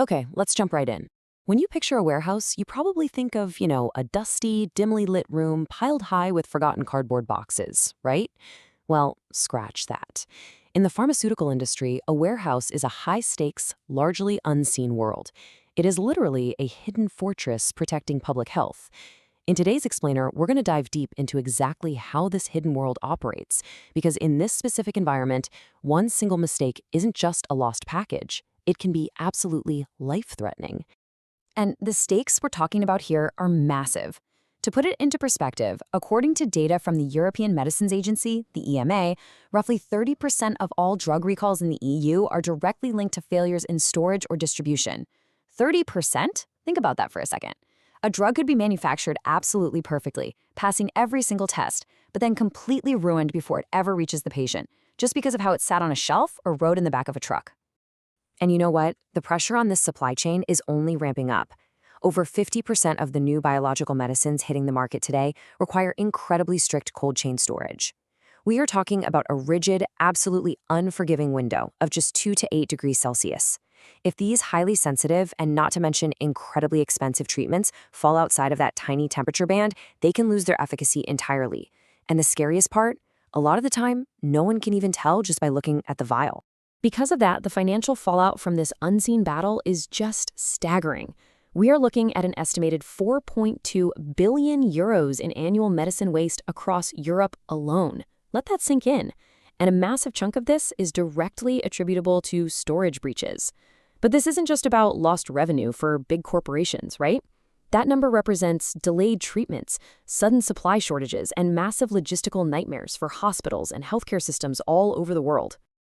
Okay, let's jump right in. When you picture a warehouse, you probably think of, a dusty, dimly lit room piled high with forgotten cardboard boxes, right? Well, scratch that. In the pharmaceutical industry, a warehouse is a high-stakes, largely unseen world. It is literally a hidden fortress protecting public health. In today's explainer, we're going to dive deep into exactly how this hidden world operates, because in this specific environment, one single mistake isn't just a lost package. It can be absolutely life-threatening. And the stakes we're talking about here are massive. To put it into perspective, according to data from the European Medicines Agency, the EMA, roughly 30% of all drug recalls in the EU are directly linked to failures in storage or distribution. 30%? Think about that for a second. A drug could be manufactured absolutely perfectly, passing every single test, but then completely ruined before it ever reaches the patient, just because of how it sat on a shelf or rode in the back of a truck. And you know what? The pressure on this supply chain is only ramping up. Over 50% of the new biological medicines hitting the market today require incredibly strict cold chain storage. We are talking about a rigid, absolutely unforgiving window of just 2 to 8 degrees Celsius. If these highly sensitive and not to mention incredibly expensive treatments fall outside of that tiny temperature band, they can lose their efficacy entirely. And the scariest part? A lot of the time, no one can even tell just by looking at the vial. Because of that, the financial fallout from this unseen battle is just staggering. We are looking at an estimated 4.2 billion euros in annual medicine waste across Europe alone. Let that sink in. And a massive chunk of this is directly attributable to storage breaches. But this isn't just about lost revenue for big corporations, right? That number represents delayed treatments, sudden supply shortages, and massive logistical nightmares for hospitals and healthcare systems all over the world.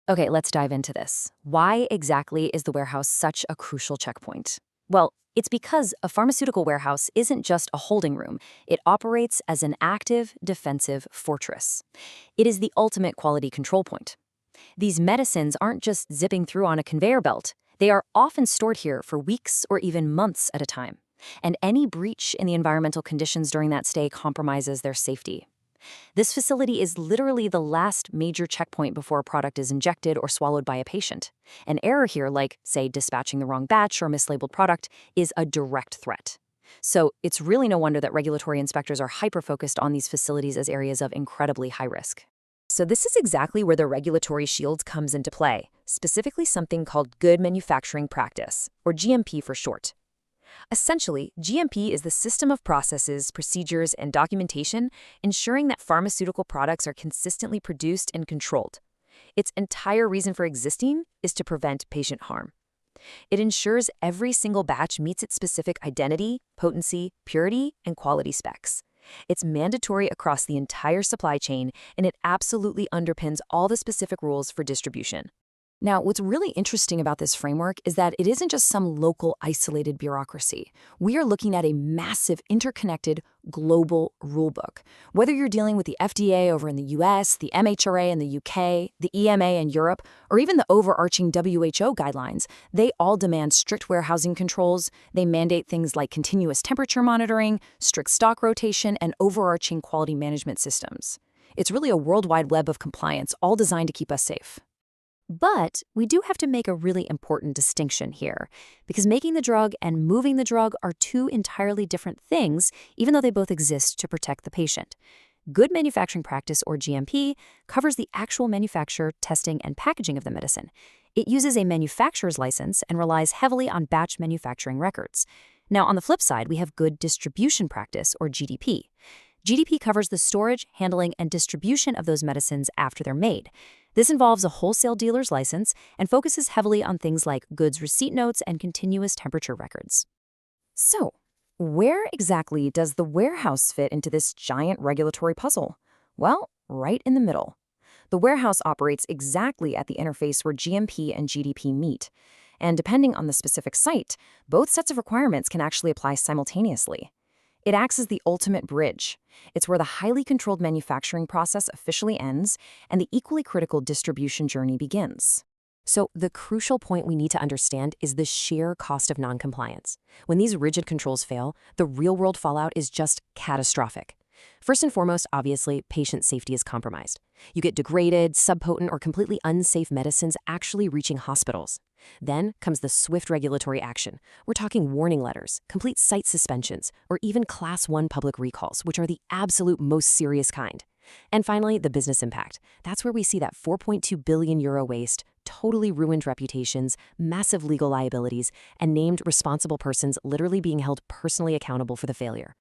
Okay, let's dive into this. Why exactly is the warehouse such a crucial checkpoint? Well, it's because a pharmaceutical warehouse isn't just a holding room. It operates as an active, defensive fortress. It is the ultimate quality control point. These medicines aren't just zipping through on a conveyor belt. They are often stored here for weeks or even months at a time. And any breach in the environmental conditions during that stay compromises their safety. This facility is literally the last major checkpoint before a product is injected or swallowed by a patient. An error here, like, say, dispatching the wrong batch or mislabeled product, is a direct threat. So it's really no wonder that regulatory inspectors are hyper-focused on these facilities as areas of incredibly high risk. So this is exactly where the regulatory shield comes into play, specifically something called Good Manufacturing Practice, or GMP for short. Essentially, GMP is the system of processes, procedures, and documentation ensuring that pharmaceutical products are consistently produced and controlled. Its entire reason for existing is to prevent patient harm. It ensures every single batch meets its specific identity, potency, purity, and quality specs. It's mandatory across the entire supply chain, and it absolutely underpins all the specific rules for distribution. Now, what's really interesting about this framework is that it isn't just some local, isolated bureaucracy. We are looking at a massive, interconnected, global rulebook. Whether you're dealing with the FDA over in the US, the MHRA in the UK, the EMA in Europe, or even the overarching WHO guidelines, they all demand strict warehousing controls. They mandate things like continuous temperature monitoring, strict stock rotation, and overarching quality management systems. It's really a worldwide web of compliance, all designed to keep us safe. But we do have to make a really important distinction here, because making the drug and moving the drug are two entirely different things, even though they both exist to protect the patient. Good manufacturing practice, or GMP, covers the actual manufacture, testing, and packaging of the medicine. It uses a manufacturer's license and relies heavily on batch manufacturing records. Now, on the flip side, we have good distribution practice, or GDP. GDP covers the storage, handling, and distribution of those medicines after they're made. This involves a wholesale dealer's license and focuses heavily on things like goods receipt notes and continuous temperature records. So, where exactly does the warehouse fit into this giant regulatory puzzle? Well, right in the middle. The warehouse operates exactly at the interface where GMP and GDP meet. And depending on the specific site, both sets of requirements can actually apply simultaneously. It acts as the ultimate bridge. It's where the highly controlled manufacturing process officially ends and the equally critical distribution journey begins. So the crucial point we need to understand is the sheer cost of noncompliance. When these rigid controls fail, the real-world fallout is just catastrophic. First and foremost, obviously, patient safety is compromised. You get degraded, subpotent, or completely unsafe medicines actually reaching hospitals. Then comes the swift regulatory action. We're talking warning letters, complete site suspensions, or even Class 1 public recalls, which are the absolute most serious kind. And finally, the business impact. That's where we see that 4.2 billion euro waste, totally ruined reputations, massive legal liabilities, and named responsible persons literally being held personally accountable for the failure.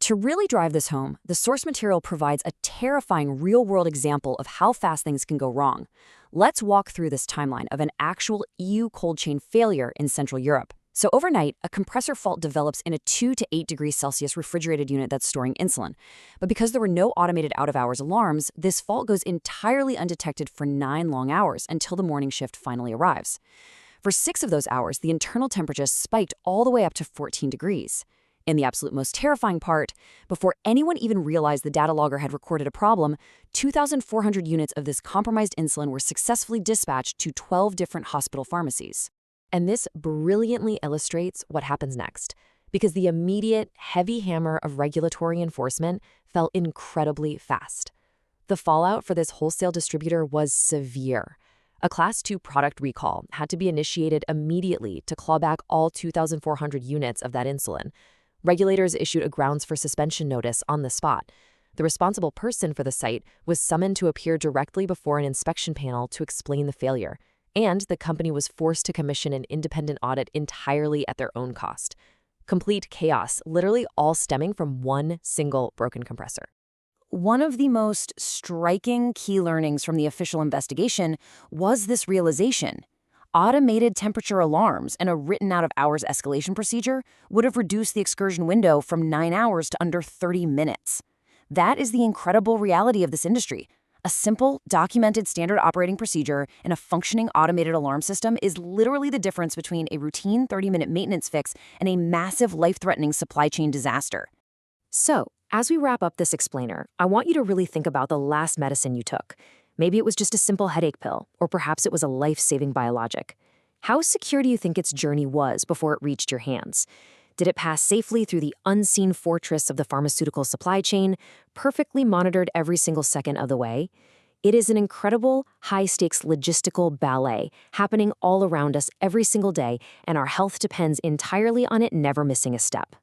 To really drive this home, the source material provides a terrifying real-world example of how fast things can go wrong. Let's walk through this timeline of an actual EU cold chain failure in Central Europe. So overnight, a compressor fault develops in a 2 to 8 degrees Celsius refrigerated unit that's storing insulin. But because there were no automated out-of-hours alarms, this fault goes entirely undetected for 9 long hours until the morning shift finally arrives. For 6 of those hours, the internal temperature spiked all the way up to 14 degrees. In the absolute most terrifying part, before anyone even realized the data logger had recorded a problem, 2,400 units of this compromised insulin were successfully dispatched to 12 different hospital pharmacies. And this brilliantly illustrates what happens next, because the immediate, heavy hammer of regulatory enforcement fell incredibly fast. The fallout for this wholesale distributor was severe. A Class 2 product recall had to be initiated immediately to claw back all 2,400 units of that insulin. Regulators issued a grounds for suspension notice on the spot. The responsible person for the site was summoned to appear directly before an inspection panel to explain the failure, and the company was forced to commission an independent audit entirely at their own cost. Complete chaos, literally all stemming from one single broken compressor. One of the most striking key learnings from the official investigation was this realization. Automated temperature alarms and a written out-of-hours escalation procedure would have reduced the excursion window from 9 hours to under 30 minutes. That is the incredible reality of this industry. A simple, documented standard operating procedure and a functioning automated alarm system is literally the difference between a routine 30-minute maintenance fix and a massive life-threatening supply chain disaster. So, as we wrap up this explainer, I want you to really think about the last medicine you took. Maybe it was just a simple headache pill, or perhaps it was a life-saving biologic. How secure do you think its journey was before it reached your hands? Did it pass safely through the unseen fortress of the pharmaceutical supply chain, perfectly monitored every single second of the way? It is an incredible, high-stakes logistical ballet happening all around us every single day, and our health depends entirely on it never missing a step.